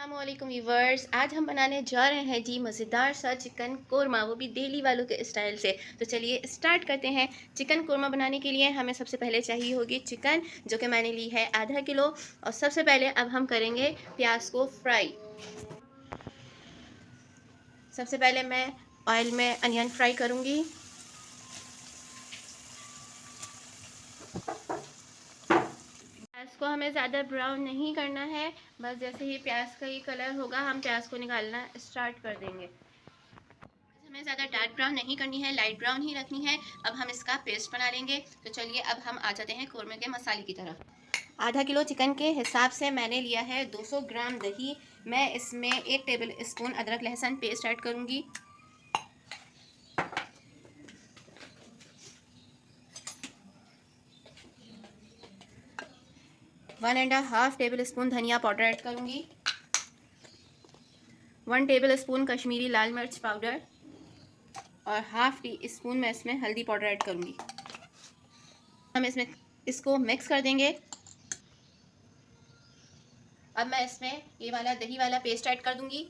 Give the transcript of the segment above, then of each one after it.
अस्सलामुअलैकुम व्यूवर्स, आज हम बनाने जा रहे हैं जी मज़ेदार सा चिकन कोरमा, वो भी दिल्ली वालों के स्टाइल से। तो चलिए स्टार्ट करते हैं। चिकन कोरमा बनाने के लिए हमें सबसे पहले चाहिए होगी चिकन, जो कि मैंने ली है आधा किलो। और सबसे पहले अब हम करेंगे प्याज को फ्राई। सबसे पहले मैं ऑयल में अनियन फ्राई करूँगी। प्याज को हमें ज़्यादा ब्राउन नहीं करना है, बस जैसे ही प्याज का ये कलर होगा हम प्याज को निकालना स्टार्ट कर देंगे। हमें ज़्यादा डार्क ब्राउन नहीं करनी है, लाइट ब्राउन ही रखनी है। अब हम इसका पेस्ट बना लेंगे। तो चलिए अब हम आ जाते हैं कोरमे के मसाले की तरफ। आधा किलो चिकन के हिसाब से मैंने लिया है 200 ग्राम दही। मैं इसमें 1 टेबल स्पून अदरक लहसुन पेस्ट ऐड करूँगी। 1.5 टेबल स्पून धनिया पाउडर ऐड करूँगी। 1 टेबल स्पून कश्मीरी लाल मिर्च पाउडर और हाफ टी स्पून मैं इसमें हल्दी पाउडर ऐड करूँगी। हम इसको मिक्स कर देंगे। अब मैं इसमें ये वाला दही वाला पेस्ट ऐड कर दूंगी।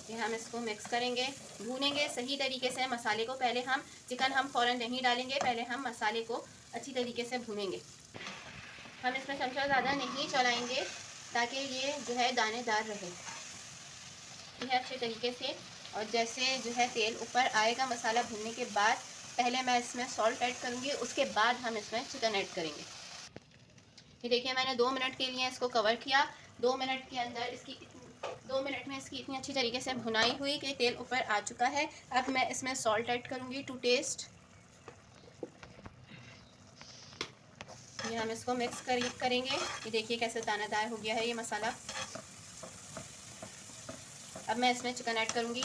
ये हम इसको मिक्स करेंगे, भूनेंगे सही तरीके से मसाले को। पहले हम चिकन फ़ौरन नहीं डालेंगे, पहले हम मसाले को अच्छी तरीके से भूनेंगे। हम इसमें चमचा ज़्यादा नहीं चलाएंगे ताकि ये जो है दानेदार रहे। यह अच्छे तरीके से, और जैसे जो है तेल ऊपर आएगा मसाला भूनने के बाद, पहले मैं इसमें सॉल्ट ऐड करूँगी, उसके बाद हम इसमें चिकन ऐड करेंगे। ये देखिए मैंने 2 मिनट के लिए इसको कवर किया। 2 मिनट के अंदर 2 मिनट में इसकी इतनी अच्छी तरीके से भुनाई हुई कि तेल ऊपर आ चुका है। अब मैं इसमें सॉल्ट ऐड करूँगी टू टेस्ट। ये हम इसको मिक्स करेंगे। ये देखिए कैसे दानादार हो गया है ये मसाला। अब मैं इसमें चिकन ऐड करूँगी।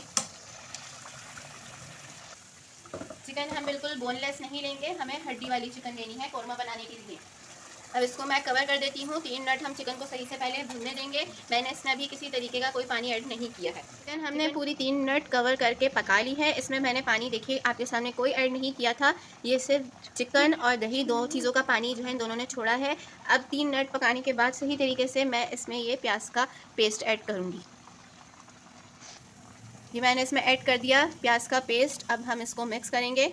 चिकन हम बिल्कुल बोनलेस नहीं लेंगे, हमें हड्डी वाली चिकन लेनी है कोरमा बनाने के लिए। अब इसको मैं कवर कर देती हूँ। 3 मिनट हम चिकन को सही से पहले भूनने देंगे। मैंने इसमें अभी किसी तरीके का कोई पानी ऐड नहीं किया है। चिकन हमने पूरी 3 मिनट कवर करके पका ली है। इसमें मैंने पानी देखिए आपके सामने कोई ऐड नहीं किया था। ये सिर्फ चिकन और दही, 2 चीज़ों का पानी जो है इन दोनों ने छोड़ा है। अब 3 मिनट पकाने के बाद सही तरीके से मैं इसमें ये प्याज का पेस्ट ऐड करूँगी। ये मैंने इसमें ऐड कर दिया प्याज का पेस्ट। अब हम इसको मिक्स करेंगे।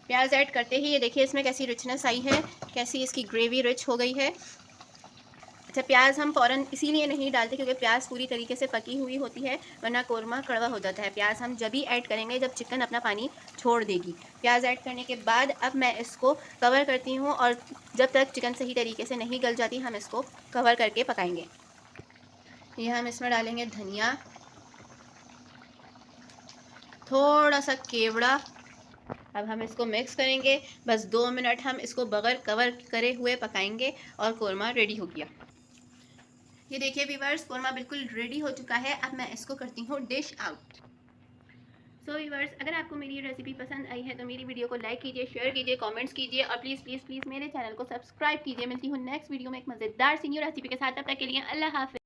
प्याज ऐड करते ही ये देखिए इसमें कैसी रिचनेस आई है, कैसी इसकी ग्रेवी रिच हो गई है। अच्छा, प्याज हम फ़ौरन इसीलिए नहीं डालते क्योंकि प्याज पूरी तरीके से पकी हुई होती है, वरना कोरमा कड़वा हो जाता है। प्याज हम जब ही ऐड करेंगे जब चिकन अपना पानी छोड़ देगी। प्याज ऐड करने के बाद अब मैं इसको कवर करती हूँ, और जब तक चिकन सही तरीके से नहीं गल जाती हम इसको कवर करके पकाएंगे। ये हम इसमें डालेंगे धनिया, थोड़ा सा केवड़ा। अब हम इसको मिक्स करेंगे। बस 2 मिनट हम इसको बगैर कवर करे हुए पकाएंगे और कोरमा रेडी हो गया। ये देखिए व्यूअर्स, कोरमा बिल्कुल रेडी हो चुका है। अब मैं इसको करती हूँ डिश आउट। सो व्यूअर्स, अगर आपको मेरी ये रेसिपी पसंद आई है तो मेरी वीडियो को लाइक कीजिए, शेयर कीजिए, कमेंट्स कीजिए, और प्लीज़ प्लीज़ प्लीज़ मेरे चैनल को सब्सक्राइब कीजिए। मिलती हूँ नेक्स्ट वीडियो में एक मज़ेदार सी न्यू रेसिपी के साथ। तब तक के लिए अल्लाह हाफ़िज़।